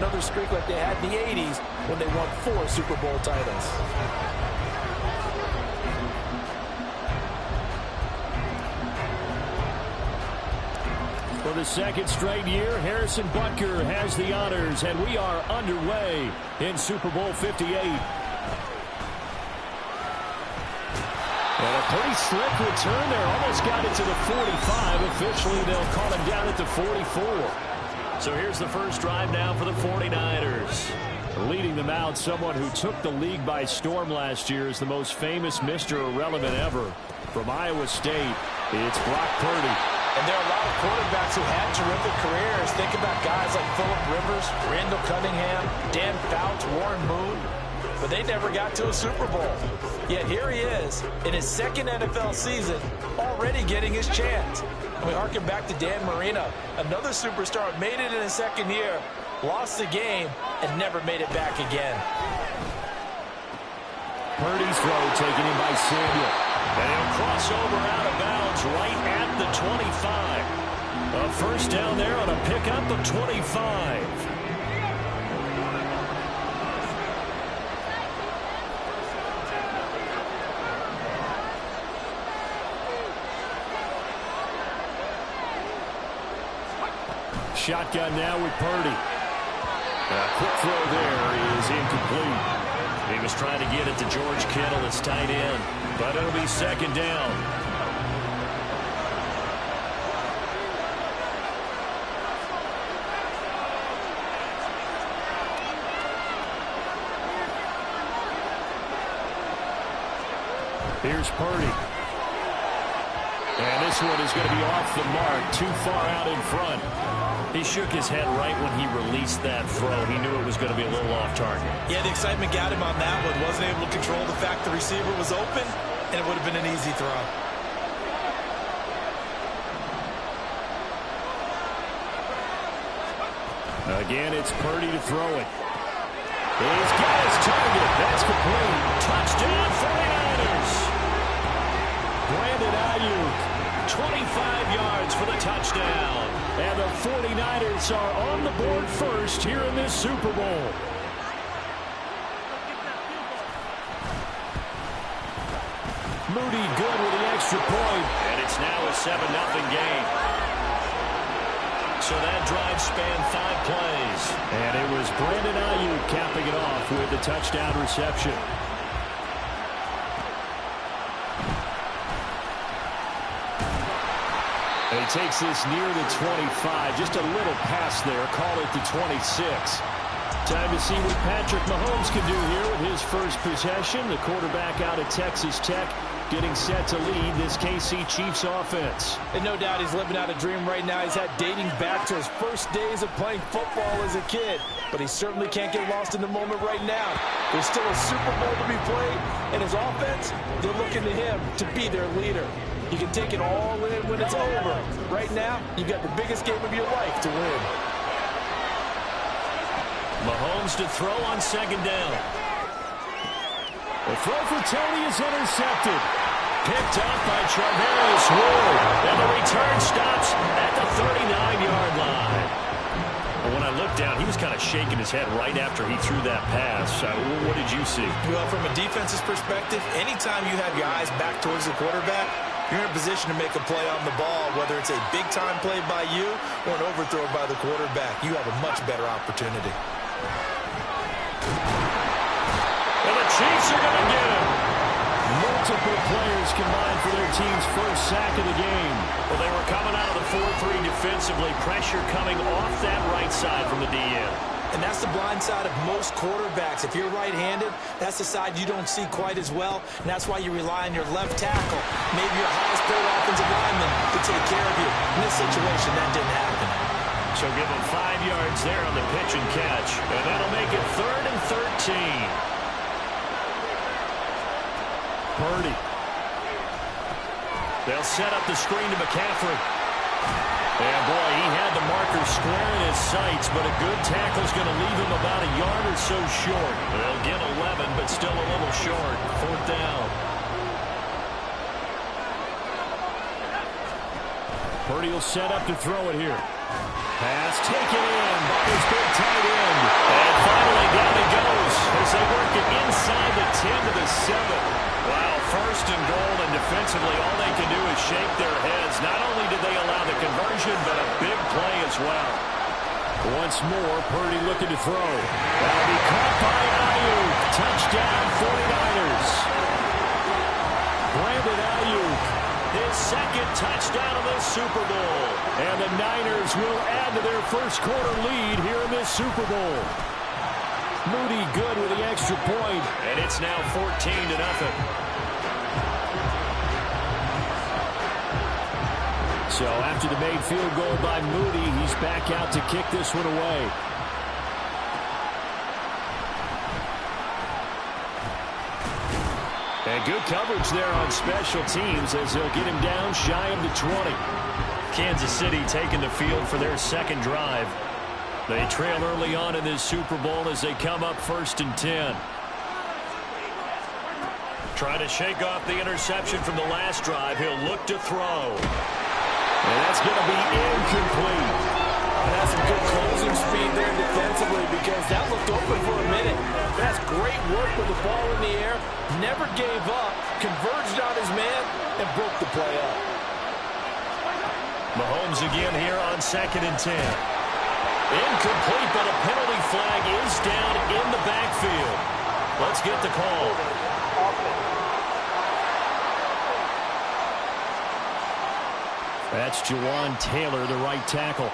another streak like they had in the 80s when they won 4 Super Bowl titles. For the second straight year, Harrison Butker has the honors, and we are underway in Super Bowl 58. And a pretty slick return there. Almost got it to the 45. Officially, they'll call him down at the 44. So here's the first drive now for the 49ers. Leading them out, someone who took the league by storm last year is the most famous Mr. Irrelevant ever. From Iowa State, it's Brock Purdy. And there are a lot of quarterbacks who had terrific careers. Think about guys like Phillip Rivers, Randall Cunningham, Dan Fouts, Warren Moon. But they never got to a Super Bowl. Yet here he is in his second NFL season, already getting his chance. And we harken back to Dan Marino, another superstar, made it in his second year, lost the game, and never made it back again. Purdy's throw taken in by Samuel. And he'll cross over out of bounds right at the 25. A first down there on a pickup of 25. Shotgun now with Purdy. A quick throw there is incomplete. He was trying to get it to George Kittle, his tight end, but it'll be second down. Here's Purdy. And this one is going to be off the mark, too far out in front. He shook his head right when he released that throw. He knew it was going to be a little off target. Yeah, the excitement got him on that one. Wasn't able to control the fact the receiver was open, and it would have been an easy throw. Again, it's Purdy to throw it. He's got his target. That's complete. Touchdown, 49ers. Brandon Ayuk, 25 yards for the touchdown. And the 49ers are on the board first here in this Super Bowl. Moody good with the extra point. And it's now a 7-0 game. So that drive spanned 5 plays. And it was Brandon Ayuk capping it off with the touchdown reception. And he takes this near the 25. Just a little pass there. Call it the 26. Time to see what Patrick Mahomes can do here with his first possession. The quarterback out of Texas Tech getting set to lead this KC Chiefs offense. And no doubt he's living out a dream right now. He's had dating back to his first days of playing football as a kid. But he certainly can't get lost in the moment right now. There's still a Super Bowl to be played. And his offense, they're looking to him to be their leader. You can take it all in when it's over. Right now, you've got the biggest game of your life to win. Mahomes to throw on second down. The throw for Tony is intercepted. Picked up by Charvarius Ward. And the return stops at the 39-yard line. But when I looked down, he was kind of shaking his head right after he threw that pass. What did you see? Well, from a defense's perspective, anytime you have your eyes back towards the quarterback, you're in a position to make a play on the ball, whether it's a big-time play by you or an overthrow by the quarterback. You have a much better opportunity. And the Chiefs are going to get him. Multiple players combined for their team's first sack of the game. Well, they were coming out of the 4-3 defensively. Pressure coming off that right side from the DN. And that's the blind side of most quarterbacks. If you're right-handed, that's the side you don't see quite as well, and that's why you rely on your left tackle, maybe your highest-paid offensive lineman, to take care of you. In this situation, that didn't happen. So give him 5 yards there on the pitch and catch, and that'll make it 3rd and 13. Purdy. They'll set up the screen to McCaffrey. Yeah, boy, he had the marker square in his sights, but a good tackle's going to leave him about a yard or so short. They'll get 11, but still a little short. 4th down. Purdy will set up to throw it here. Pass taken in by his big tight end. Once more, Purdy looking to throw. That'll be caught by Ayuk. Touchdown, 49ers. Brandon Ayuk, his second touchdown of the Super Bowl. And the Niners will add to their first quarter lead here in this Super Bowl. Moody good with the extra point, and it's now 14-0. So after the made field goal by Moody, he's back out to kick this one away. And good coverage there on special teams as they'll get him down shy of the 20. Kansas City taking the field for their second drive. They trail early on in this Super Bowl as they come up 1st and 10. Trying to shake off the interception from the last drive. He'll look to throw. And that's going to be incomplete. That's some good closing speed there defensively because that looked open for a minute. That's great work with the ball in the air. Never gave up, converged on his man, and broke the play up. Mahomes again here on 2nd and 10. Incomplete, but a penalty flag is down in the backfield. Let's get the call. That's Jawan Taylor, the right tackle.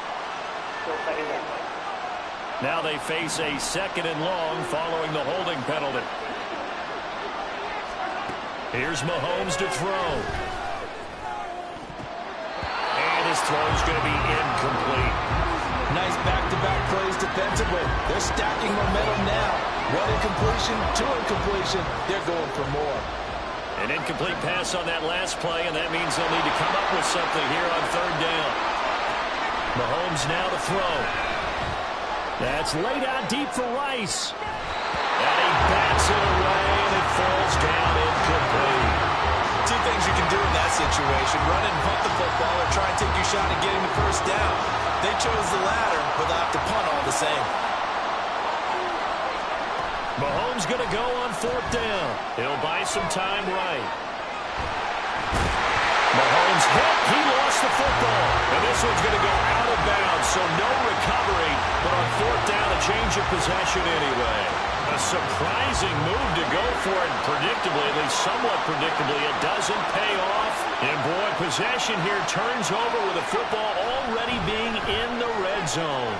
Now they face a 2nd and long following the holding penalty. Here's Mahomes to throw. And his throw's going to be incomplete. Nice back-to-back plays defensively. They're stacking momentum now. 1 incompletion, 2 incompletion. They're going for more. An incomplete pass on that last play, and that means they'll need to come up with something here on 3rd down. Mahomes now to throw. That's laid out deep for Rice. And he bats it away, and it falls down incomplete. 2 things you can do in that situation. Run and punt the football or try and take your shot at getting the 1st down. They chose the latter, but they'll have to punt all the same. Mahomes going to go on 4th down. He'll buy some time right. Mahomes hit. He lost the football. And this one's going to go out of bounds, so no recovery. But on 4th down, a change of possession anyway. A surprising move to go for it. Predictably, at least somewhat predictably, it doesn't pay off. And boy, possession here turns over with the football already being in the red zone.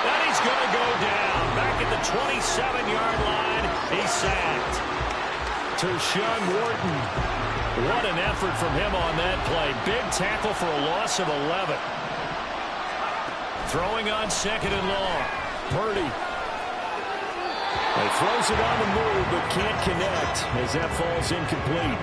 And he's going to go down. Back at the 27-yard line, he's sacked. Tershawn Wharton. What an effort from him on that play. Big tackle for a loss of 11. Throwing on 2nd and long. Purdy. He throws it on the move, but can't connect as that falls incomplete.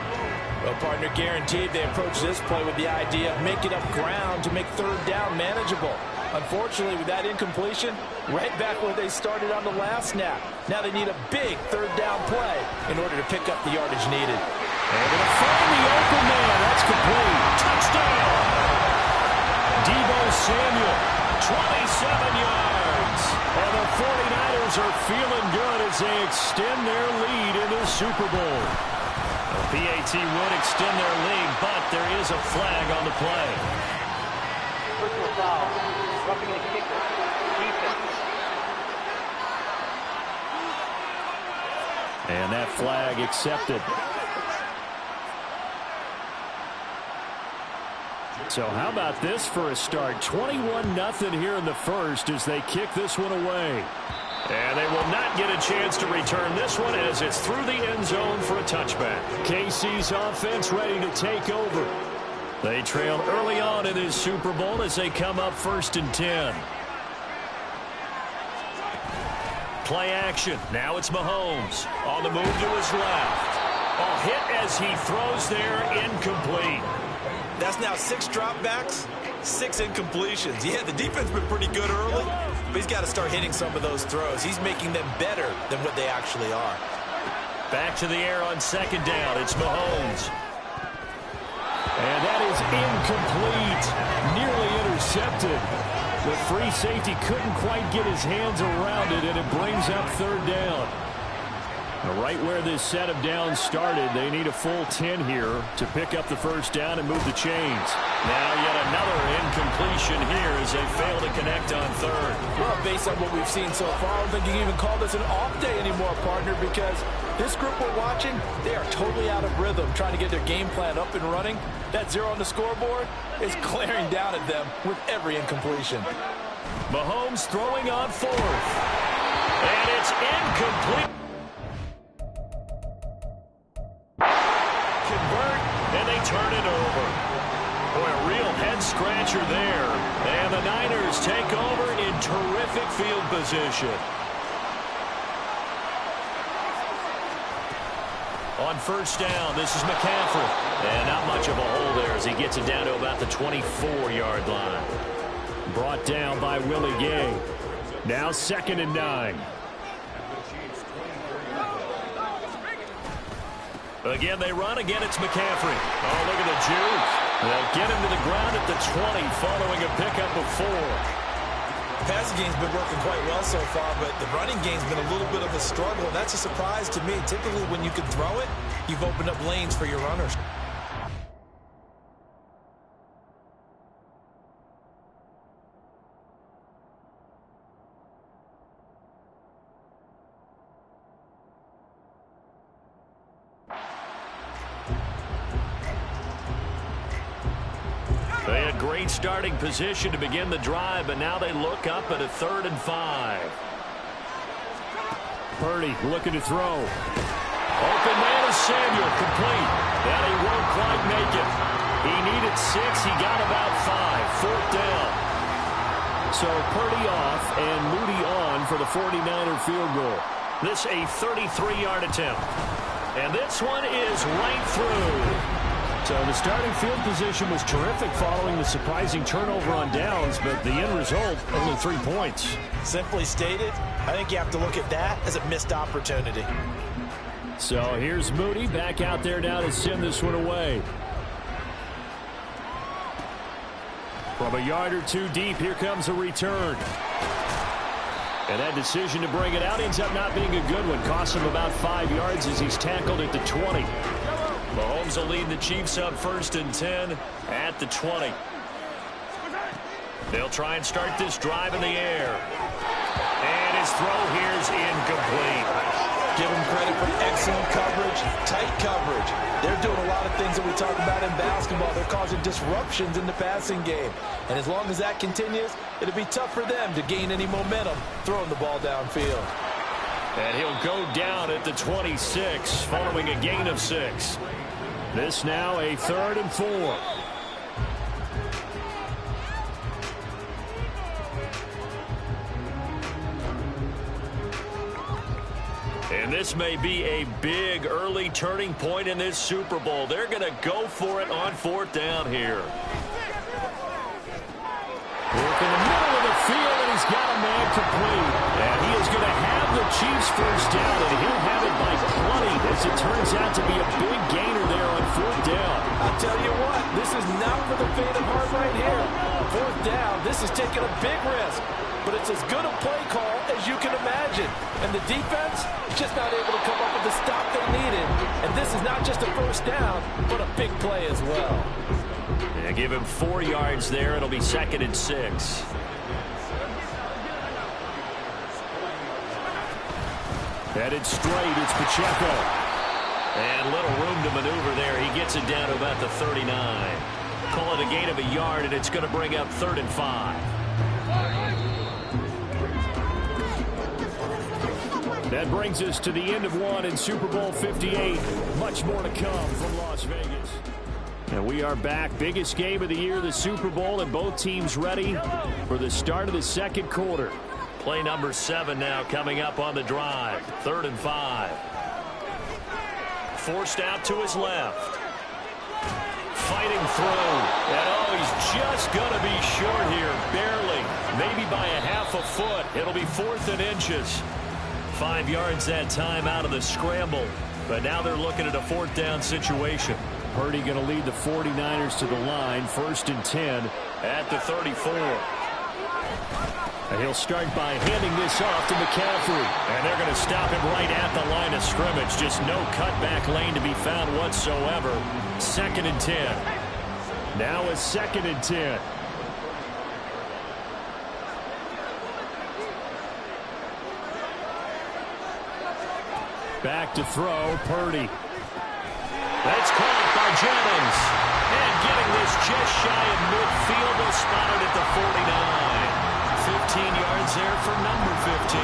Well, partner, guaranteed they approach this play with the idea of making up ground to make 3rd down manageable. Unfortunately, with that incompletion, right back where they started on the last snap. Now they need a big 3rd down play in order to pick up the yardage needed. They're going to find the open man. That's complete. Touchdown! Deebo Samuel, 27 yards. And the 49ers are feeling good as they extend their lead in the Super Bowl. The PAT would extend their lead, but there is a flag on the play. Personal foul. Roughing the kicker. Defense. And that flag accepted. So how about this for a start? 21-0 here in the first as they kick this one away. And they will not get a chance to return this one as it's through the end zone for a touchback. KC's offense ready to take over. They trailed early on in this Super Bowl as they come up 1st and 10. Play action. Now it's Mahomes on the move to his left. A hit as he throws there, incomplete. That's now 6 dropbacks, 6 incompletions. Yeah, the defense been pretty good early, but he's got to start hitting some of those throws. He's making them better than what they actually are. Back to the air on 2nd down. It's Mahomes. And that is incomplete. Nearly intercepted. The free safety couldn't quite get his hands around it, and it brings up 3rd down. Right where this set of downs started, they need a full 10 here to pick up the first down and move the chains. Now yet another incompletion here as they fail to connect on third. Well, based on what we've seen so far, I don't think you can even call this an off day anymore, partner, because this group we're watching, they are totally out of rhythm, trying to get their game plan up and running. That 0 on the scoreboard is glaring down at them with every incompletion. Mahomes throwing on fourth. And it's incomplete. Convert, and they turn it over. Boy, a real head-scratcher there. And the Niners take over in terrific field position. On first down, this is McCaffrey. And not much of a hole there as he gets it down to about the 24-yard line. Brought down by Willie Gay. Now 2nd and 9. Again, they run. Again, it's McCaffrey. Oh, look at the juke. They'll get him to the ground at the 20 following a pickup of 4. Passing game's been working quite well so far, but the running game's been a little bit of a struggle, and that's a surprise to me. Typically, when you can throw it, you've opened up lanes for your runners. They had great starting position to begin the drive, but now they look up at a 3rd and 5. Purdy looking to throw. Open man is Samuel, complete. And he won't quite make it. He needed 6. He got about 5. 4th down. So Purdy off and Moody on for the 49er field goal. This a 33-yard attempt. And this one is right through. So the starting field position was terrific following the surprising turnover on downs, but the end result, only 3 points. Simply stated, I think you have to look at that as a missed opportunity. So here's Moody back out there now to send this one away. From a yard or 2 deep, here comes a return. And that decision to bring it out ends up not being a good one. Costs him about 5 yards as he's tackled at the 20. Mahomes will lead the Chiefs up 1st and 10 at the 20. They'll try and start this drive in the air. And his throw here is incomplete. Give him credit for excellent coverage, tight coverage. They're doing a lot of things that we talk about in basketball. They're causing disruptions in the passing game. And as long as that continues, it'll be tough for them to gain any momentum throwing the ball downfield. And he'll go down at the 26 following a gain of 6. This now a 3rd and 4. And this may be a big early turning point in this Super Bowl. They're going to go for it on 4th down here. Work in the middle of the field, and he's got a man complete. And he is going to have the Chiefs first down, and he'll have it by plenty as it turns out to be a big gainer there on 4th down. I'll tell you what, this is not for the faint of heart right here. 4th down, this is taking a big risk. But it's as good a play call as you can imagine. And the defense just not able to come up with the stop they needed. And this is not just a first down, but a big play as well. Yeah, give him 4 yards there. It'll be 2nd and 6. Headed straight, it's Pacheco. And little room to maneuver there. He gets it down to about the 39. Call it a gain of a yard, and it's going to bring up 3rd and 5. That brings us to the end of one in Super Bowl 58. Much more to come from Las Vegas. And we are back. Biggest game of the year, the Super Bowl, and both teams ready for the start of the 2nd quarter. Play number 7 now coming up on the drive. 3rd and 5. Forced out to his left. Fighting through. And oh, he's just going to be short here. Barely. Maybe by a half a foot. It'll be 4th and inches. 5 yards that time out of the scramble. But now they're looking at a 4th down situation. Purdy going to lead the 49ers to the line. 1st and 10 at the 34. And he'll start by handing this off to McCaffrey. And they're going to stop him right at the line of scrimmage. Just no cutback lane to be found whatsoever. 2nd and 10. Now a 2nd and 10. Back to throw, Purdy. That's caught by Jennings. And getting this just shy of midfield, they'll spot it at the 49. 15 yards there for number 15.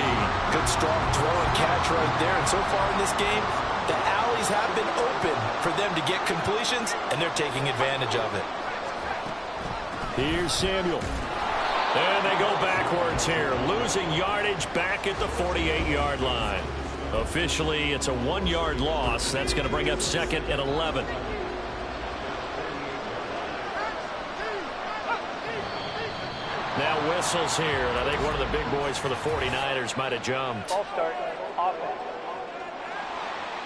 Good strong throw and catch right there. And so far in this game, the alleys have been open for them to get completions, and they're taking advantage of it. Here's Samuel. And they go backwards here, losing yardage back at the 48-yard line. Officially, it's a 1-yard loss. That's going to bring up 2nd and 11. Now whistles here, and I think one of the big boys for the 49ers might have jumped. Ball start, offense.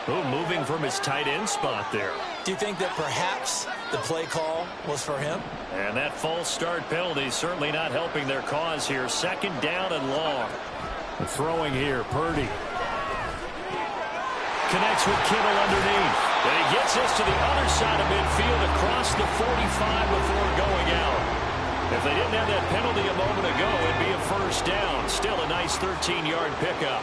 Oh, moving from his tight end spot there. Do you think that perhaps the play call was for him? And that false start penalty certainly not helping their cause here. 2nd down and long. Throwing here, Purdy. Connects with Kittle underneath. And he gets this to the other side of midfield across the 45 before going out. If they didn't have that penalty a moment ago, it'd be a 1st down. Still a nice 13-yard pickup.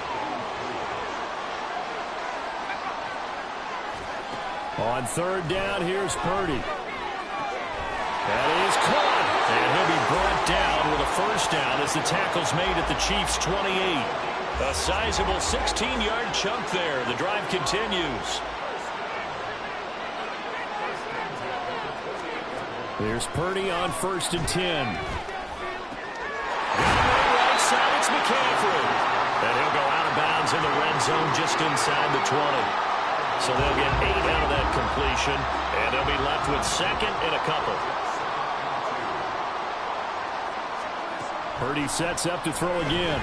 On 3rd down, here's Purdy. That is caught. And he'll be brought down with a 1st down as the tackle's made at the Chiefs' 28. A sizable 16-yard chunk there. The drive continues. There's Purdy on 1st and 10. Right side, it's McCaffrey. And he'll go out of bounds in the red zone just inside the 20. So they'll get 8 out of that completion, and they'll be left with 2nd and a couple. Purdy sets up to throw again.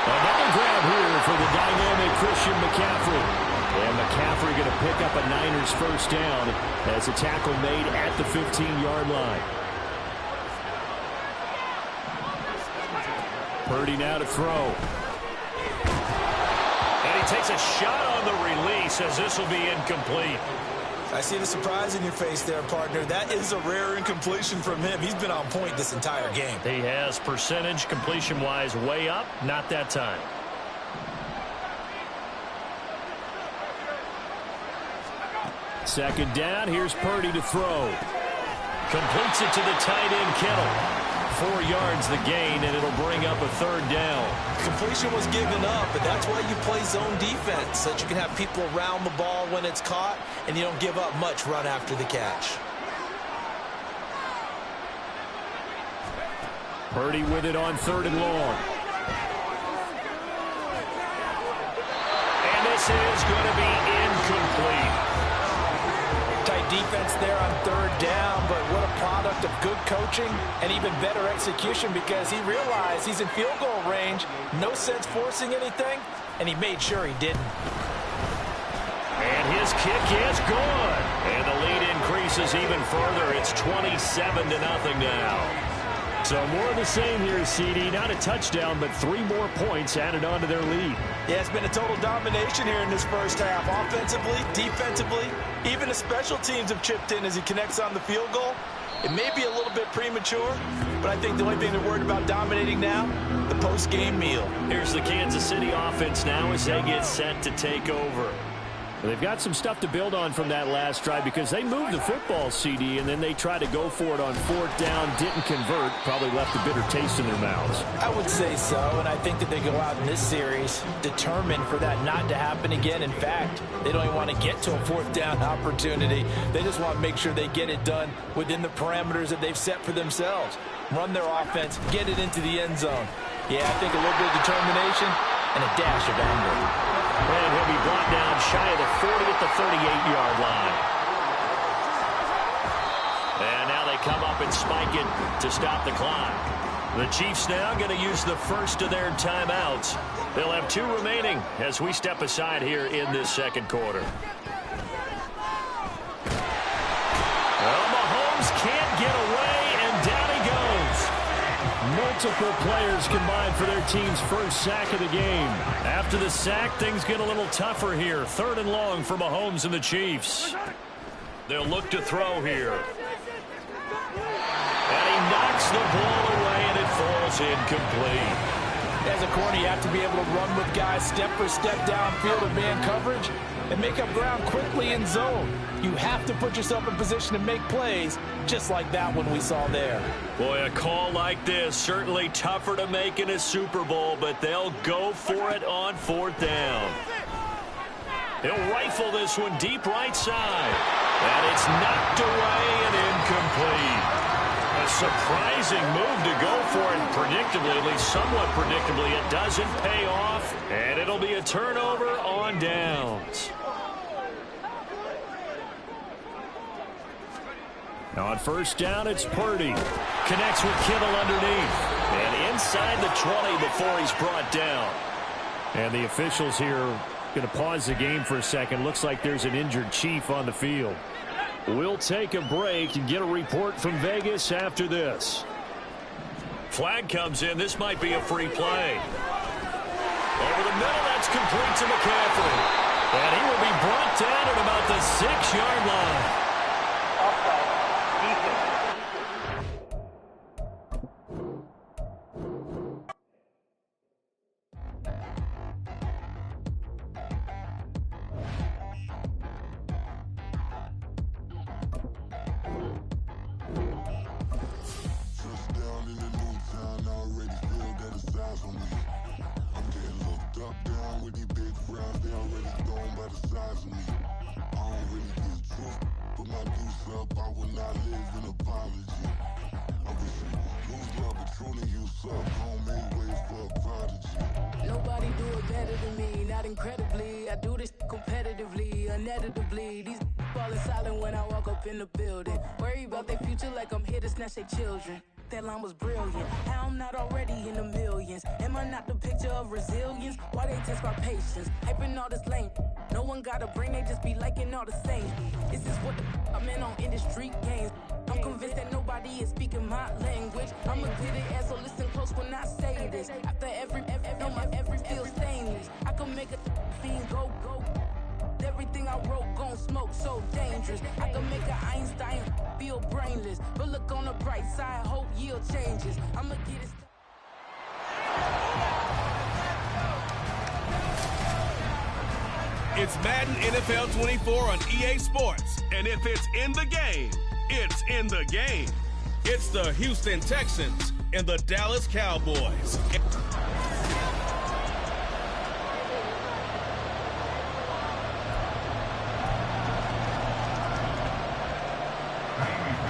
Another grab here for the dynamic Christian McCaffrey. And McCaffrey going to pick up a Niners 1st down as a tackle made at the 15-yard line. Purdy now to throw. And he takes a shot on the release as this will be incomplete. I see the surprise in your face there, partner. That is a rare incompletion from him. He's been on point this entire game. He has percentage completion-wise way up. Not that time. Second down. Here's Purdy to throw. Completes it to the tight end, Kittle. 4 yards the gain, and it'll bring up a 3rd down. Completion was given up, but that's why you play zone defense, so that you can have people around the ball when it's caught, and you don't give up much run after the catch. Purdy with it on 3rd and long. And this is going to be incomplete. Tight defense there on 3rd down, but what a product of good coaching and even better execution, because he realized he's in field goal range, no sense forcing anything, and he made sure he didn't. And his kick is good. And the lead increases even further. It's 27-0 now. So more of the same here, CD. Not a touchdown, but 3 more points added on to their lead. Yeah, it's been a total domination here in this first half. Offensively, defensively, even the special teams have chipped in as he connects on the field goal. It may be a little bit premature, but I think the only thing they're worried about dominating now, the post-game meal. Here's the Kansas City offense now as they get set to take over. They've got some stuff to build on from that last drive because they moved the football, CD, and then they tried to go for it on 4th down, didn't convert, probably left a bitter taste in their mouths. I would say so, and I think that they go out in this series determined for that not to happen again. In fact, they don't even want to get to a 4th down opportunity. They just want to make sure they get it done within the parameters that they've set for themselves. Run their offense, get it into the end zone. Yeah, I think a little bit of determination and a dash of anger. And he'll be brought down shy of the 40 at the 38-yard line. And now they come up and spike it to stop the clock. The Chiefs now going to use the first of their timeouts. They'll have 2 remaining as we step aside here in this second quarter. Well, Mahomes can't get away, and down he goes. multiple players combined for their team's first sack of the game. After the sack, things get a little tougher here. 3rd and long for Mahomes and the Chiefs. They'll look to throw here. And he knocks the ball away, and it falls incomplete. As a corner, you have to be able to run with guys step for step downfield in man coverage and make up ground quickly in zone. You have to put yourself in position to make plays, just like that one we saw there. Boy, a call like this, certainly tougher to make in a Super Bowl, but they'll go for it on 4th down. He'll rifle this one deep right side. And it's knocked away and incomplete. A surprising move to go for it. Predictably, at least somewhat predictably, it doesn't pay off. And it'll be a turnover on downs. Now on 1st down, it's Purdy. Connects with Kittle underneath. And inside the 20 before he's brought down. And the officials here going to pause the game for a second. Looks like there's an injured Chief on the field. We'll take a break and get a report from Vegas after this. Flag comes in. This might be a free play. Over the middle, that's complete to McCaffrey. And he will be brought down at about the 6-yard line. Offside. Defense. Nobody do it better than me, not incredibly. I do this competitively, uneditably. These falling silent when I walk up in the building. Worry about their future like I'm here to snatch their children. That line was brilliant. How I'm not already in the millions. Am I not the picture of resilience? Why they test my patience? Hyping all this lame. No one got a brain, they just be liking all the same. This is what the I'm in on industry games. I'm convinced that nobody is speaking my language. I'm a good ass, so listen close when I say this. After every feel stainless. I can make a fiend go. Everything I wrote gon' smoke, so dangerous. I can make an Einstein feel brainless. But look on the bright side, hope yield changes. I'ma get it. It's Madden NFL 24 on EA Sports. And if it's in the game, it's in the game. It's the Houston Texans and the Dallas Cowboys.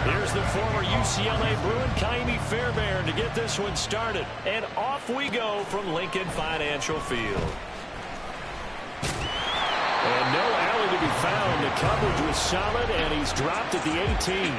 Here's the former UCLA Bruin, Kaimi Fairbairn, to get this one started. And off we go from Lincoln Financial Field. And no alley to be found. The coverage was solid, and he's dropped at the 18.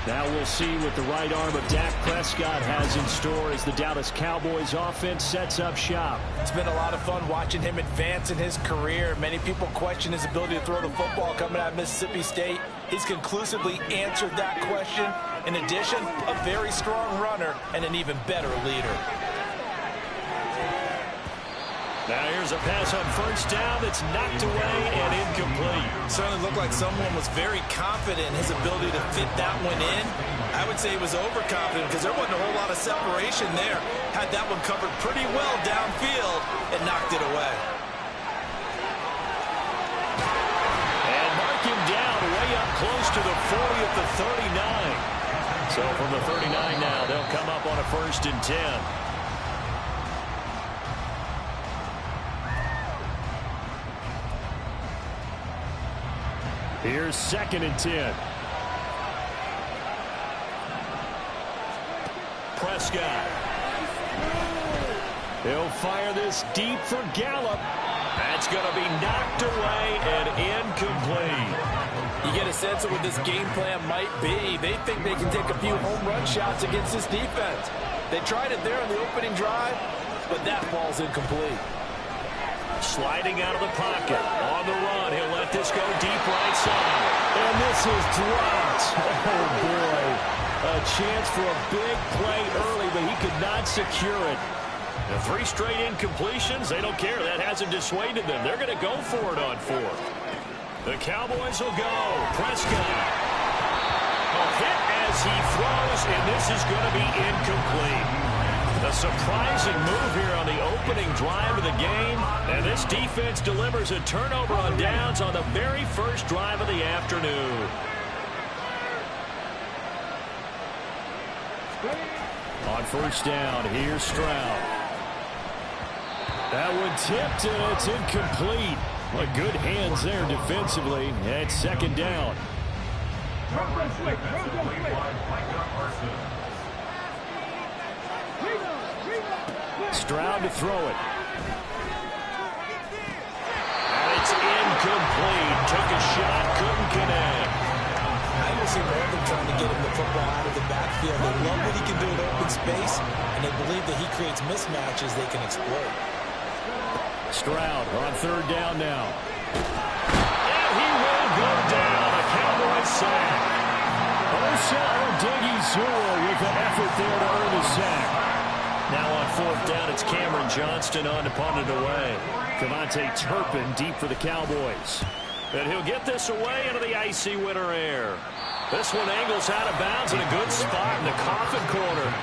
Now we'll see what the right arm of Dak Prescott has in store as the Dallas Cowboys offense sets up shop. It's been a lot of fun watching him advance in his career. Many people question his ability to throw the football coming out of Mississippi State. He's conclusively answered that question. In addition, a very strong runner and an even better leader. Now here's a pass on 1st down that's knocked away and incomplete. Certainly looked like someone was very confident in his ability to fit that one in. I would say he was overconfident because there wasn't a whole lot of separation there. Had that one covered pretty well downfield and knocked it away. And mark him down way up close to the 40 at the 39. So from the 39 now, they'll come up on a 1st and 10. Here's 2nd and 10. Prescott. He'll fire this deep for Gallup. That's going to be knocked away and incomplete. You get a sense of what this game plan might be. They think they can take a few home run shots against this defense. They tried it there on the opening drive, but that ball's incomplete. Sliding out of the pocket. On the run, he'll let this go deep right side. And this is dropped. Oh, boy. A chance for a big play early, but he could not secure it. The 3 straight incompletions, they don't care. That hasn't dissuaded them. They're going to go for it on 4th. The Cowboys will go. Prescott. A hit as he throws, and this is going to be incomplete. A surprising move here on the opening drive of the game, and this defense delivers a turnover on downs on the very first drive of the afternoon. On first down, here's Stroud. That one tipped, and it's incomplete. Well, good hands there defensively. And second down. Stroud to throw it. And it's incomplete. Took a shot, couldn't connect. I will see more of them trying to get him the football out of the backfield. They love what he can do in open space, and they believe that he creates mismatches they can exploit. Stroud on third down now. And he will go down. A Cowboys sack. Osa Odighizuwa with the effort there to earn the sack. Now on 4th down, it's Cameron Johnston on to punt it away. Cavante Turpin deep for the Cowboys. And he'll get this away into the icy winter air. This one angles out of bounds in a good spot in the coffin corner.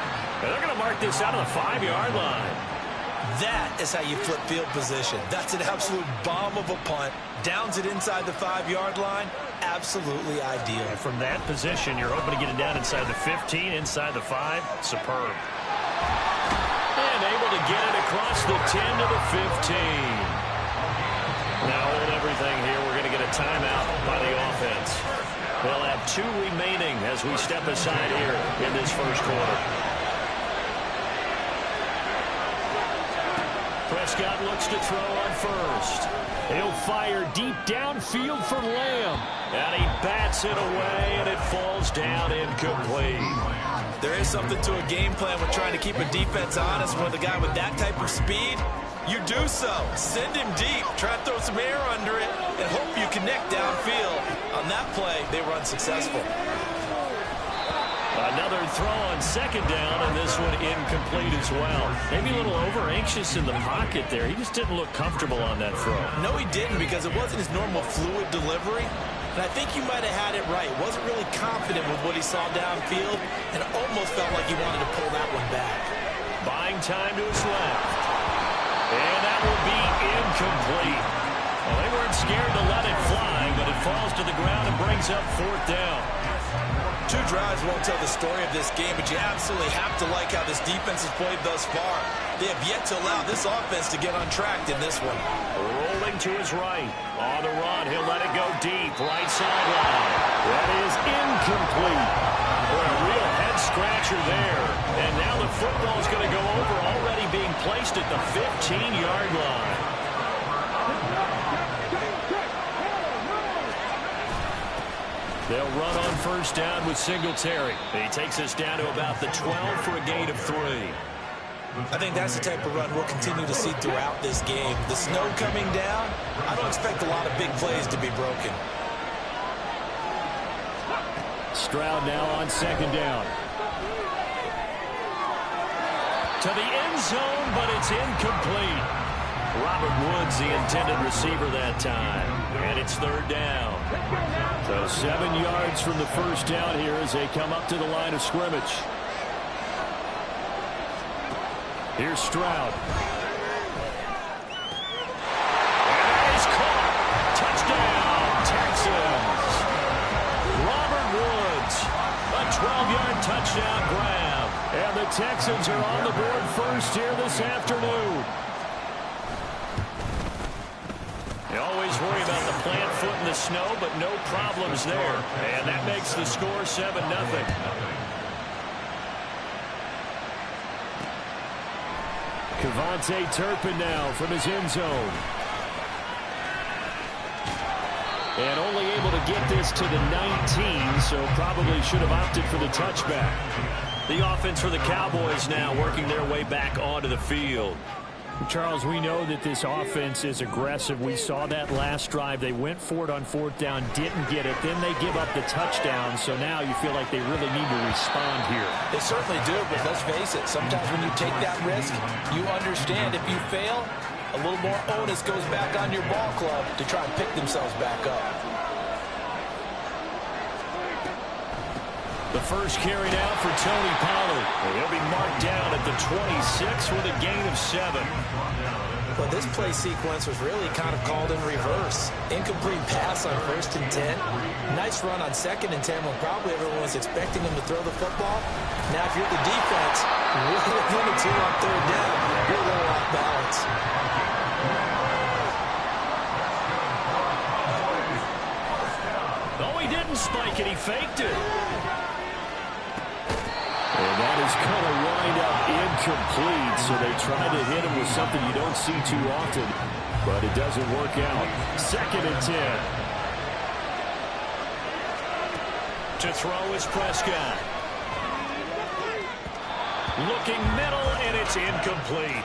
And they're going to mark this out of the 5-yard line. That is how you flip field position. That's an absolute bomb of a punt. Downs it inside the 5-yard line. Absolutely ideal. And from that position, you're hoping to get it down inside the 15, inside the 5. Superb. And able to get it across the 10 to the 15. Now hold everything here. We're going to get a timeout by the offense. They'll have 2 remaining as we step aside here in this first quarter. Prescott looks to throw on first. He'll fire deep downfield for Lamb. And he bats it away, and it falls down incomplete. There is something to a game plan with trying to keep a defense honest with a guy with that type of speed. You do so. Send him deep. Try to throw some air under it and hope you connect downfield. On that play, they were unsuccessful. Another throw on second down, and this one incomplete as well. Maybe a little over-anxious in the pocket there. He just didn't look comfortable on that throw. No, he didn't, because it wasn't his normal fluid delivery. And I think you might have had it right. Wasn't really confident with what he saw downfield, and almost felt like he wanted to pull that one back. Buying time to his left. And that will be incomplete. Well, they weren't scared to let it fly, but it falls to the ground and brings up 4th down. 2 drives won't tell the story of this game, but you absolutely have to like how this defense has played thus far. They have yet to allow this offense to get untracked in this one. Rolling to his right. On the run, he'll let it go deep. Right sideline. That is incomplete. Boy, a real head-scratcher there. And now the football's going to go over, already being placed at the 15-yard line. They'll run on first down with Singletary. He takes us down to about the 12 for a gain of 3. I think that's the type of run we'll continue to see throughout this game. The snow coming down, I don't expect a lot of big plays to be broken. Stroud now on second down. To the end zone, but it's incomplete. Robert Woods, the intended receiver that time. And it's 3rd down. So 7 yards from the first down here as they come up to the line of scrimmage. Here's Stroud. And that is caught. Touchdown, Texans. Robert Woods, a 12-yard touchdown grab. And the Texans are on the board first here this afternoon. You always worry about the plant foot in the snow, but no problems there. And that makes the score 7-0. Cavante Turpin now from his end zone. And only able to get this to the 19, so probably should have opted for the touchback. The offense for the Cowboys now working their way back onto the field. Charles, we know that this offense is aggressive. We saw that last drive. They went for it on 4th down, didn't get it. Then they give up the touchdown. So now you feel like they really need to respond here. They certainly do, but let's face it. Sometimes when you take that risk, you understand if you fail, a little more onus goes back on your ball club to try and pick themselves back up. The first carry now for Tony Pollard. He'll be marked down at the 26 with a gain of 7. Well, this play sequence was really kind of called in reverse. Incomplete pass on 1st and 10. Nice run on 2nd and 10 when probably everyone was expecting him to throw the football. Now, if you're the defense, really limited to on 3rd down, you're a little off balance. No, he didn't spike it. He faked it. And that is going to wind up incomplete, so they try to hit him with something you don't see too often, but it doesn't work out. 2nd and 10. To throw is Prescott. Looking middle, and it's incomplete.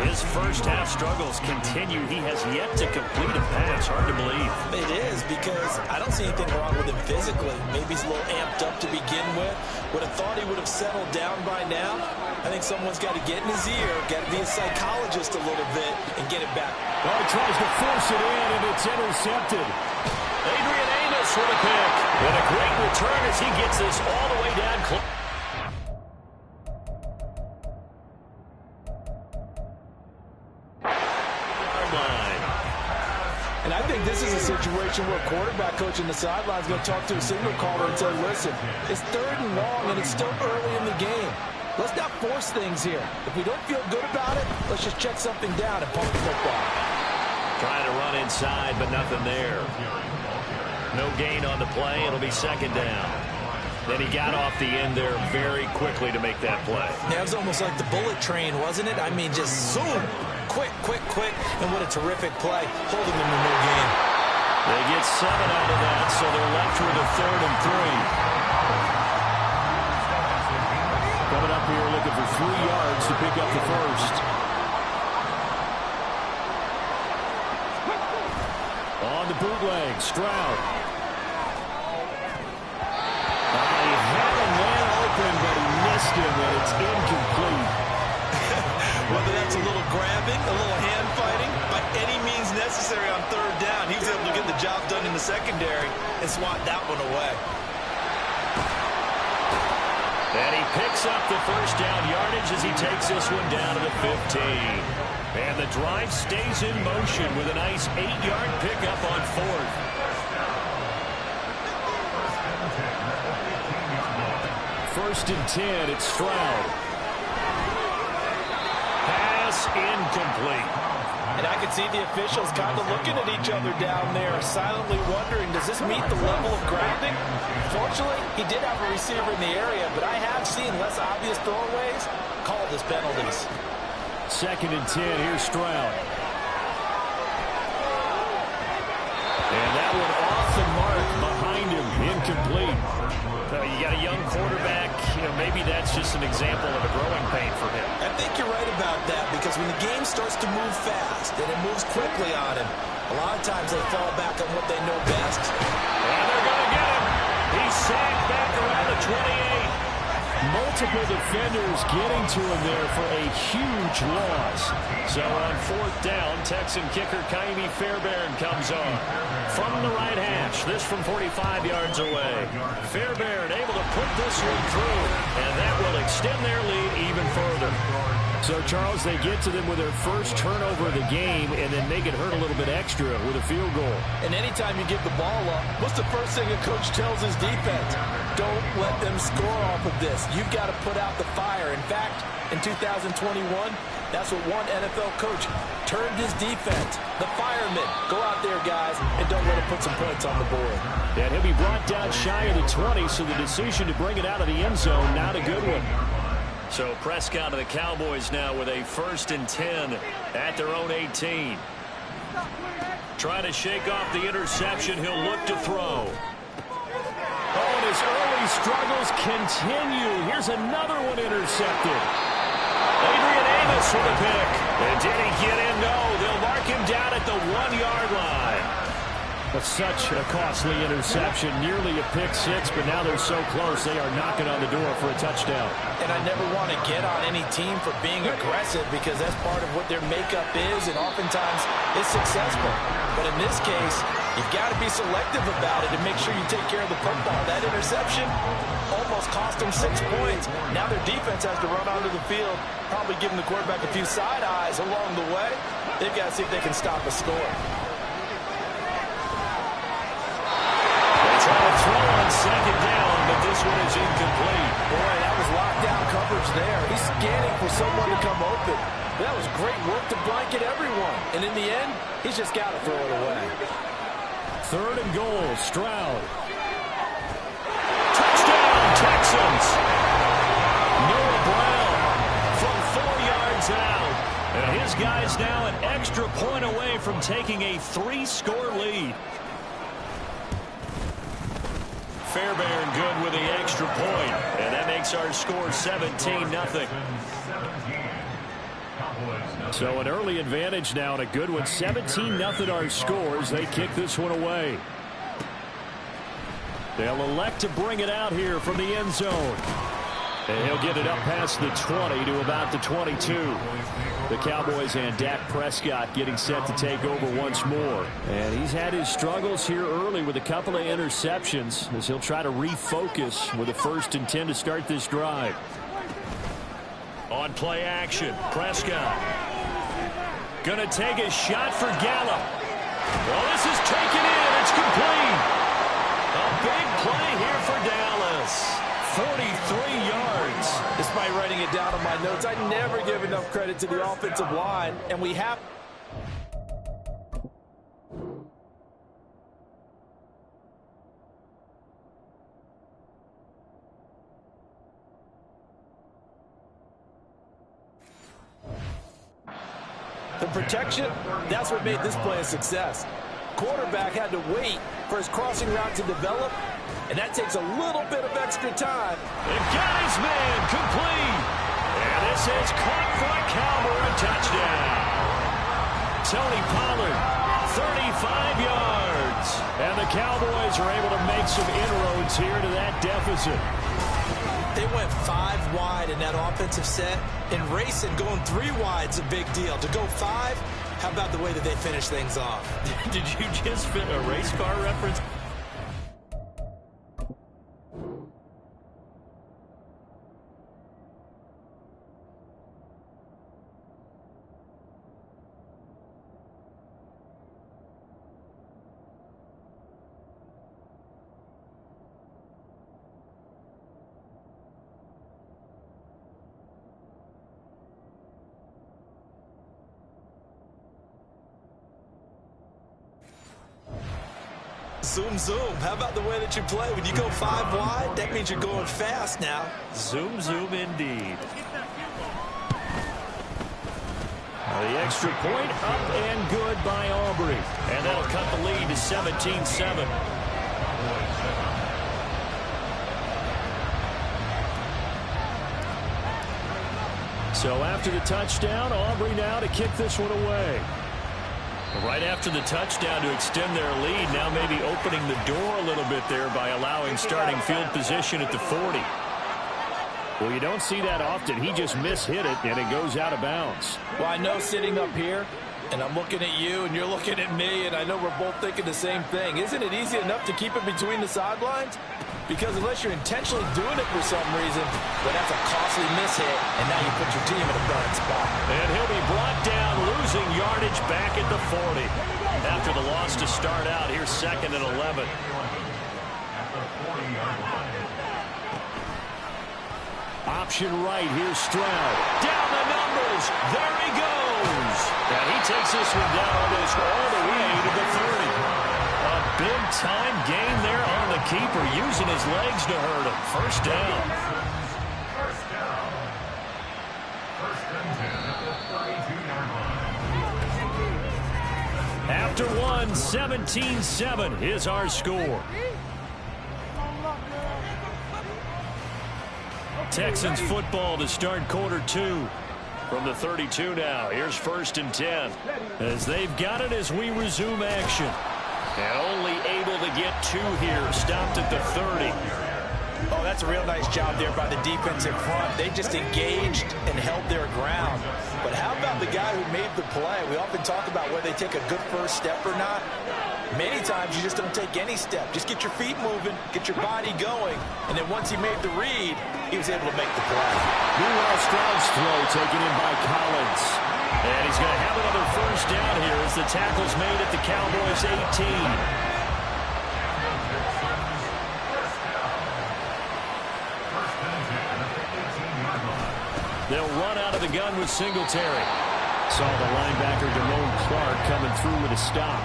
His first half struggles continue. He has yet to complete a pass. Hard to believe. It is, because I don't see anything wrong with him physically. Maybe he's a little amped up to begin with. Would have thought he would have settled down by now. I think someone's got to get in his ear, got to be a psychologist a little bit, and get it back. Oh, he tries to force it in, and it's intercepted. Adrian Amos with a pick. And a great return as he gets this all the way down close. And I think this is a situation where a quarterback coach in the sideline is going to talk to a signal caller and say, listen, it's 3rd and long, and it's still early in the game. Let's not force things here. If we don't feel good about it, let's just check something down and pump the football. Trying to run inside, but nothing there. No gain on the play. It'll be 2nd down. Then he got off the end there very quickly to make that play. Yeah, it was almost like the bullet train, wasn't it? I mean, just zoom. Quick, and what a terrific play. Holding them to no gain. They get 7 out of that, so they're left with a 3rd and 3. Coming up here looking for 3 yards to pick up the first. On the bootleg, Stroud. He had him man open, but he missed him, and it's incomplete. Whether that's a little grabbing, a little hand fighting, by any means necessary on 3rd down, he was able to get the job done in the secondary and swat that one away. And he picks up the first down yardage as he takes this one down to the 15. And the drive stays in motion with a nice 8-yard pickup on 4th. First and 10, it's Stroud. Pass incomplete. And I can see the officials kind of looking at each other down there, silently wondering, does this meet the level of grabbing? Fortunately, he did have a receiver in the area, but I have seen less obvious throwaways called as penalties. 2nd and 10, here's Stroud. And that one off the mark behind him, incomplete. You got a young quarterback, maybe that's just an example of a growing pain for him. I think you're right about that, because when the game starts to move fast and it moves quickly on him, a lot of times they fall back on what they know best. And they're going to get him. He's sacked back around the 28. Multiple defenders getting to him there for a huge loss. So on 4th down, Texan kicker Kaimi Fairbairn comes on. From the right hash, this from 45 yards away. Fairbairn able to put this one through, and that will extend their lead even further. So, Charles, they get to them with their first turnover of the game and then make it hurt a little bit extra with a field goal. And anytime you give the ball up, what's the first thing a coach tells his defense? Don't let them score off of this. You've got to put out the fire. In fact, in 2021, that's what one NFL coach termed his defense. The firemen. Go out there, guys, and don't let them put some points on the board. And he'll be brought down shy of the 20, so the decision to bring it out of the end zone, not a good one. So Prescott of the Cowboys now with a 1st and 10 at their own 18. Trying to shake off the interception. He'll look to throw. Oh, and his early struggles continue. Here's another one intercepted. Adrian Amos with a pick. And did he get in? No. They'll mark him down at the 1-yard line. But such a costly interception, nearly a pick-6, but now they're so close they are knocking on the door for a touchdown. And I never want to get on any team for being aggressive because that's part of what their makeup is, and oftentimes it's successful. But in this case, you've got to be selective about it and make sure you take care of the football. That interception almost cost them 6 points. Now their defense has to run onto the field, probably giving the quarterback a few side eyes along the way. They've got to see if they can stop a score. Throw on second down, but this one is incomplete. Boy, that was lockdown coverage there. He's scanning for someone to come open. That was great work to blanket everyone. And in the end, he's just got to throw it away. 3rd and goal, Stroud. Touchdown, Texans. Noah Brown from 4 yards out. And his guy's now an extra point away from taking a 3-score lead. Fairbairn good with the extra point, and that makes our score 17-0. So an early advantage now and a good one. 17-0 our scores. They kick this one away. They'll elect to bring it out here from the end zone. And he'll get it up past the 20 to about the 22. The Cowboys and Dak Prescott getting set to take over once more. And he's had his struggles here early with a couple of interceptions as he'll try to refocus with a 1st and 10 to start this drive. On play action, Prescott. Gonna take a shot for Gallup. Well, this is taken in. It's complete. A big play here for Dallas. 43 yards. Despite writing it down on my notes, I never give enough credit to the offensive line, and we have... The protection, that's what made this play a success. Quarterback had to wait for his crossing route to develop, and that takes a little bit of extra time. And got his man complete. And this is caught for a Cowboy touchdown. Tony Pollard, 35 yards. And the Cowboys are able to make some inroads here to that deficit. They went 5 wide in that offensive set, and racing going 3 wide is a big deal. To go 5, how about the way that they finish things off? Did you just fit a race car reference? Zoom, zoom. How about the way that you play? When you go 5 wide, that means you're going fast now. Zoom, zoom indeed. The extra point up and good by Aubrey. And that'll cut the lead to 17-7. So after the touchdown, Aubrey now to kick this one away. Right after the touchdown to extend their lead, now maybe opening the door a little bit there by allowing starting field position at the 40. Well, you don't see that often. He just mishit it, and it goes out of bounds. Well, I know sitting up here, and I'm looking at you, and you're looking at me, and I know we're both thinking the same thing. Isn't it easy enough to keep it between the sidelines? Because unless you're intentionally doing it for some reason, well, that's a costly mishit, and now you put your team in a bad spot. And he'll be brought down, losing yardage back at the 40. After the loss to start out, here's 2nd and 11. Option right, here's Stroud. Down the numbers, there he goes. And he takes this one down almost all the way to the 30. A big-time gain there on the keeper, using his legs to hurt him. First down. After one, 17-7 is our score. Texans football to start quarter 2. From the 32 now, here's 1st and 10. As they've got it as we resume action. And only able to get 2 here, stopped at the 30. Oh, that's a real nice job there by the defensive front. They just engaged and held their ground. But how about the guy who made the play? We often talk about whether they take a good first step or not. Many times you just don't take any step. Just get your feet moving, get your body going, and then once he made the read, he was able to make the play. Meanwhile, Stroud's throw taken in by Collins. And he's going to have another 1st down here as the tackle's made at the Cowboys' 18. They'll run out of the gun with Singletary. Saw the linebacker Damone Clark coming through with a stop.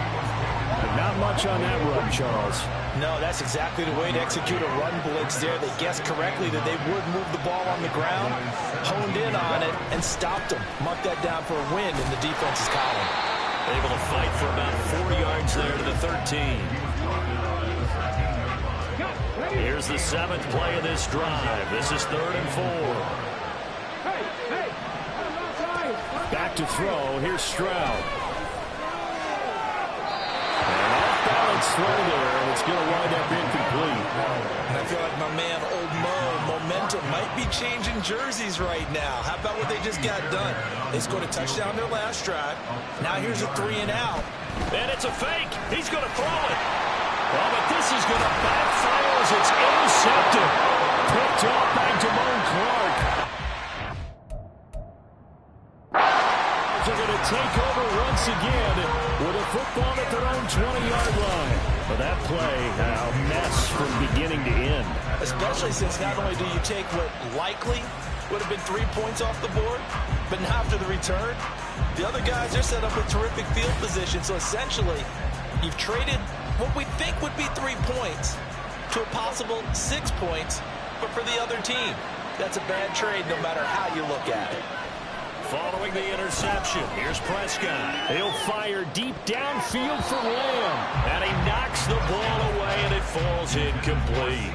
But not much on that run, Charles. No, that's exactly the way to execute a run blitz there. They guessed correctly that they would move the ball on the ground, honed in on it, and stopped them. Marked that down for a win in the defense's column. Able to fight for about 4 yards there to the 13. Here's the 7th play of this drive. This is 3rd and 4. Back to throw. Here's Stroud. And off-balance throw there, and it's going to wind up incomplete. And I feel like my man, Old Mo, momentum might be changing jerseys right now. How about what they just got done? They scored a touchdown their last drive. Now here's a 3 and out. And it's a fake. He's going to throw it. Oh, but this is going to backfire as it's intercepted. Picked off by Damone Clark. They're going to take over once again with a football at their own 20-yard line. But that play, a mess from beginning to end. Especially since not only do you take what likely would have been 3 points off the board, but now after the return, the other guys are set up with terrific field position. So essentially, you've traded what we think would be 3 points to a possible 6 points, but for the other team. That's a bad trade no matter how you look at it. Following the interception, here's Prescott. He'll fire deep downfield for Lamb. And he knocks the ball away, and it falls incomplete.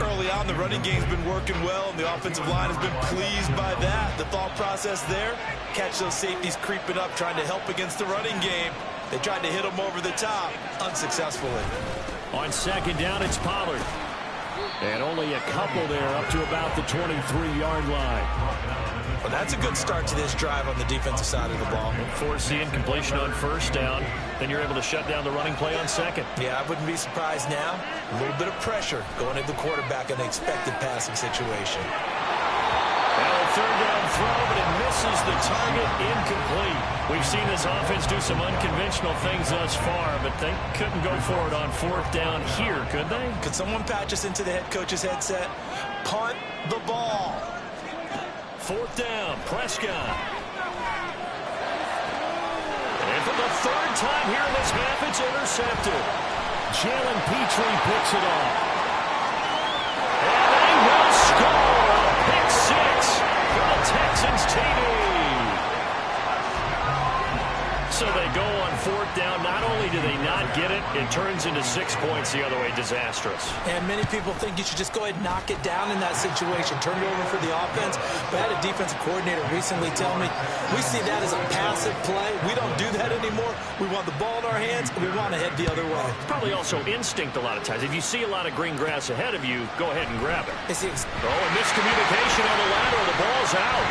Early on, the running game's been working well, and the offensive line has been pleased by that. The thought process there, catch those safeties creeping up, trying to help against the running game. They tried to hit them over the top, unsuccessfully. On 2nd down, it's Pollard. And only a couple there up to about the 23-yard line. Well, that's a good start to this drive on the defensive side of the ball. Force the incompletion on 1st down. Then you're able to shut down the running play on 2nd. Yeah, I wouldn't be surprised now. A little bit of pressure going into the quarterback in an expected passing situation. And a 3rd down throw, but it misses the target, incomplete. We've seen this offense do some unconventional things thus far, but they couldn't go for it on 4th down here, could they? Could someone patch us into the head coach's headset? Punt the ball. 4th down, Prescott. And for the 3rd time here in this half, it's intercepted. Jalen Petrie picks it off. And they will score a pick 6 for the Texans TV. So they go on 4th down. Not only do they not get it, it turns into 6 points the other way. Disastrous. And many people think you should just go ahead and knock it down in that situation. Turn it over for the offense. But I had a defensive coordinator recently tell me, we see that as a passive play. We don't do that anymore. We want the ball in our hands, and we want to head the other way. Probably also instinct a lot of times. If you see a lot of green grass ahead of you, go ahead and grab it. It's and miscommunication on the lateral. The ball's out.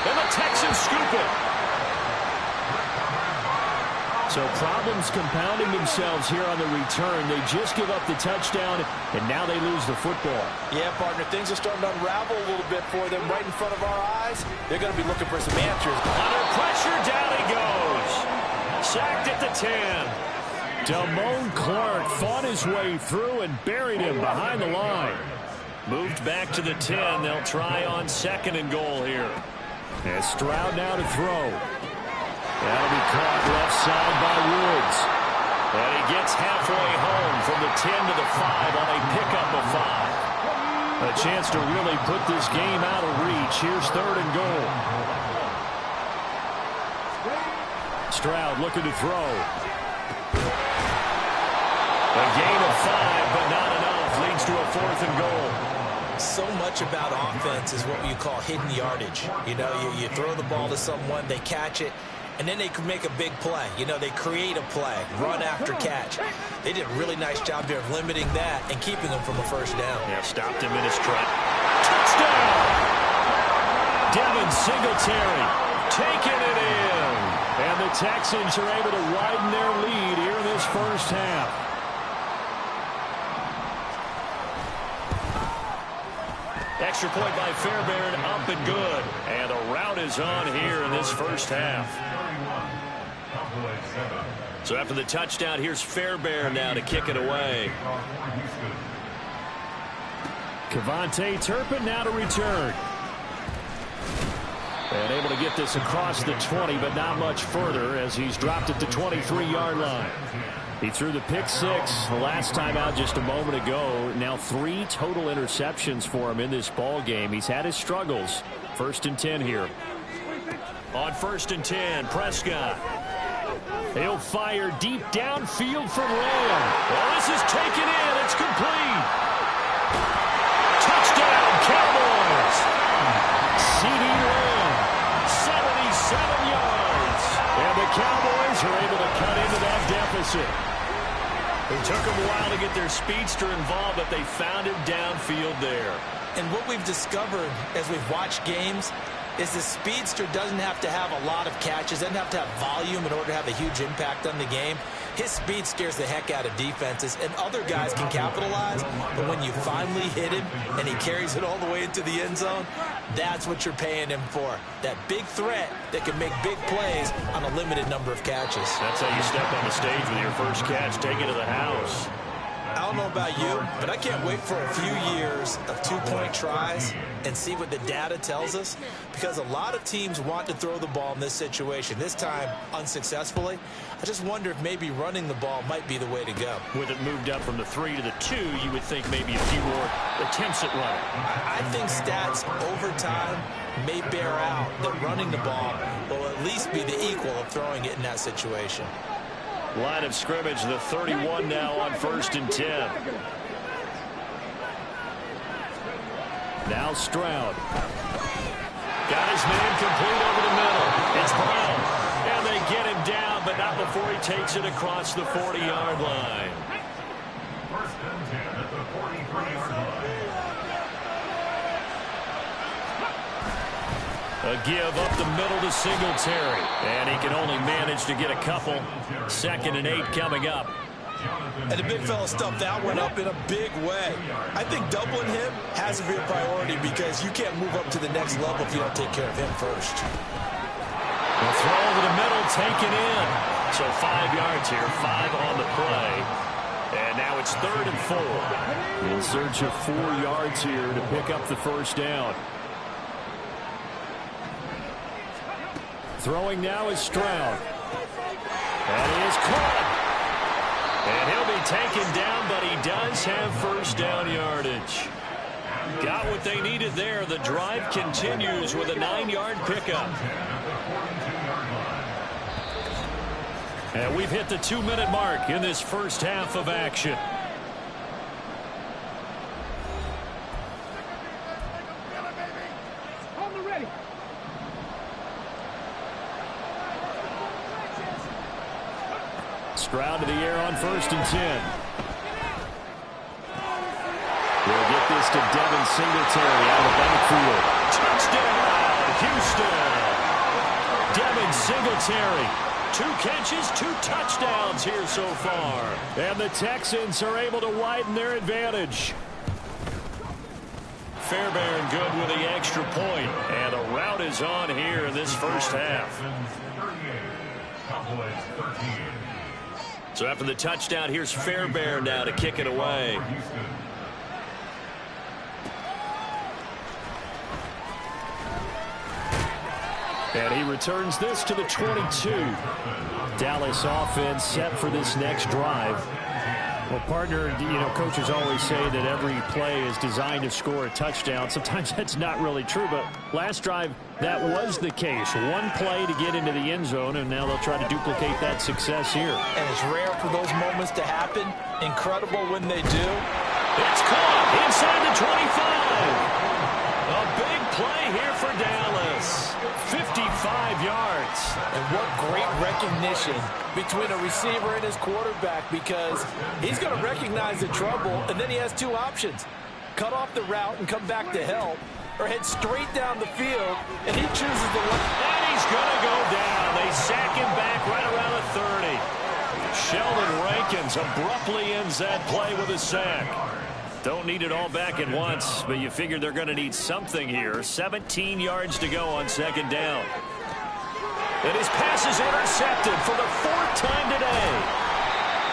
And the Texans scoop it. So problems compounding themselves here on the return. They just give up the touchdown, and now they lose the football. Yeah, partner, things are starting to unravel a little bit for them right in front of our eyes. They're going to be looking for some answers. Under pressure, down he goes. Sacked at the 10. Damone Clark fought his way through and buried him behind the line. Moved back to the 10. They'll try on 2nd and goal here. And Stroud now to throw. That'll be caught left side by Woods. And he gets halfway home from the 10 to the 5 on a pickup of 5. A chance to really put this game out of reach. Here's 3rd and goal. Stroud looking to throw. A gain of 5, but not enough. Leads to a 4th and goal. So much about offense is what you call hidden yardage. You know, you throw the ball to someone, they catch it, and then they can make a big play. You know, they create a play, run after catch. They did a really nice job here of limiting that and keeping them from a first down. Yeah, stopped him in his track. Touchdown! Devin Singletary taking it in. And the Texans are able to widen their lead here in this first half. Extra point by Fairbairn, up and good. And the route is on here in this first half. So after the touchdown, here's Fairbairn now to kick it away. Kevontae Turpin now to return. And able to get this across the 20, but not much further as he's dropped at the 23-yard line. He threw the pick six the last time out just a moment ago. Now 3 total interceptions for him in this ball game. He's had his struggles. 1st and 10 here. On 1st and 10, Prescott. He'll fire deep downfield from Lamb. Well, this is taken in. It's complete. Touchdown, Cowboys. CeeDee Lamb, 77 yards. And the Cowboys are able to cut into that deficit. It took them a while to get their speedster involved, but they found him downfield there. And what we've discovered as we've watched games is the speedster doesn't have to have a lot of catches, doesn't have to have volume in order to have a huge impact on the game. His speed scares the heck out of defenses, and other guys can capitalize, but when you finally hit him and he carries it all the way into the end zone, that's what you're paying him for. That big threat that can make big plays on a limited number of catches. That's how you step on the stage with your first catch, take it to the house. I don't know about you, but I can't wait for a few years of two-point tries and see what the data tells us, because a lot of teams want to throw the ball in this situation, this time unsuccessfully. I just wonder if maybe running the ball might be the way to go. With it moved up from the 3 to the 2, you would think maybe a few more attempts at running. I think stats over time may bear out that running the ball will at least be the equal of throwing it in that situation. Line of scrimmage, the 31 now on 1st and 10. Now Stroud. Got his man complete over the middle. It's Brown. And they get him down, but not before he takes it across the 40-yard line. 1st and 10 at the 43-yard line. A give up the middle to Singletary. And he can only manage to get a couple. 2nd and 8 coming up. And the big fella stuffed that one up in a big way. I think doubling him has to be a priority, because you can't move up to the next level if you don't take care of him first. The throw over the middle, taken in. So 5 yards here, 5 on the play. And now it's 3rd and 4. In search of 4 yards here to pick up the first down. Throwing now is Stroud. And he is caught. And he'll be taken down, but he does have first down yardage. Got what they needed there. The drive continues with a 9-yard pickup. And we've hit the 2-minute mark in this first half of action. Stroud to the air on 1st and 10. We'll get this to Devin Singletary out of the backfield. Touchdown, Houston! Devin Singletary. 2 catches, 2 touchdowns here so far. And the Texans are able to widen their advantage. Fairbairn good with the extra point. And the route is on here in this first half. So after the touchdown, here's Fairbairn now to kick it away. And he returns this to the 22. Dallas offense set for this next drive. Well, partner, coaches always say that every play is designed to score a touchdown. Sometimes that's not really true, but last drive, that was the case. 1 play to get into the end zone, and now they'll try to duplicate that success here. And it's rare for those moments to happen. Incredible when they do. It's caught inside the 25. A big play here for Dallas. 55 yards. And what great recognition between a receiver and his quarterback, because he's going to recognize the trouble, and then he has two options. Cut off the route and come back to help, or head straight down the field, and he chooses the one. And he's going to go down. They sack him back right around the 30. Sheldon Rankins abruptly ends that play with a sack. Don't need it all back at once, but you figure they're going to need something here. 17 yards to go on second down. And his pass is intercepted for the fourth time today.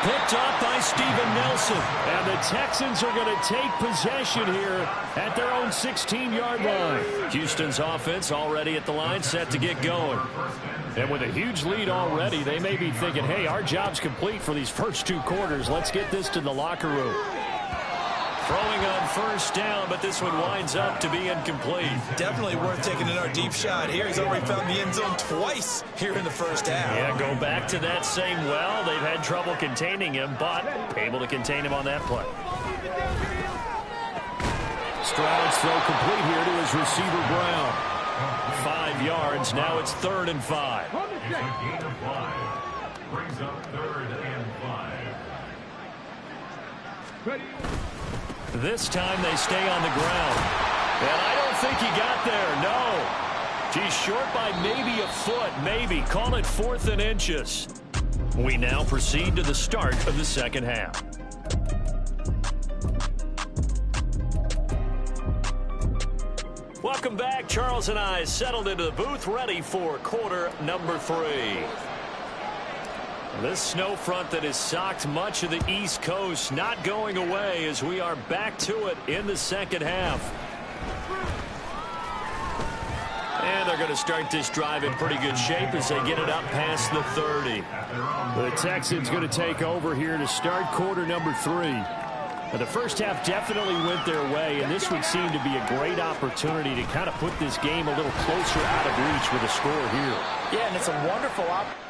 Picked off by Steven Nelson. And the Texans are going to take possession here at their own 16-yard line. Houston's offense already at the line, set to get going. And with a huge lead already, they may be thinking, hey, our job's complete for these first two quarters. Let's get this to the locker room. Throwing on first down, but this one winds up to be incomplete. Definitely worth taking another deep shot here. He's already found the end zone twice here in the first half. Yeah, go back to that same well. They've had trouble containing him, but able to contain him on that play. Stroud's throw complete here to his receiver Brown. 5 yards. Now it's 3rd and 5. It's a gain of 5. Brings up 3rd and 5. This time they stay on the ground. And I don't think he got there, no. He's short by maybe a foot, maybe. Call it 4th and inches. We now proceed to the start of the second half. Welcome back. Charles and I settled into the booth, ready for quarter number 3. This snow front that has socked much of the East Coast not going away as we are back to it in the second half. And they're going to start this drive in pretty good shape as they get it up past the 30. The Texans going to take over here to start quarter number 3. The first half definitely went their way, and this would seem to be a great opportunity to kind of put this game a little closer out of reach with a score here. Yeah, and it's a wonderful opportunity.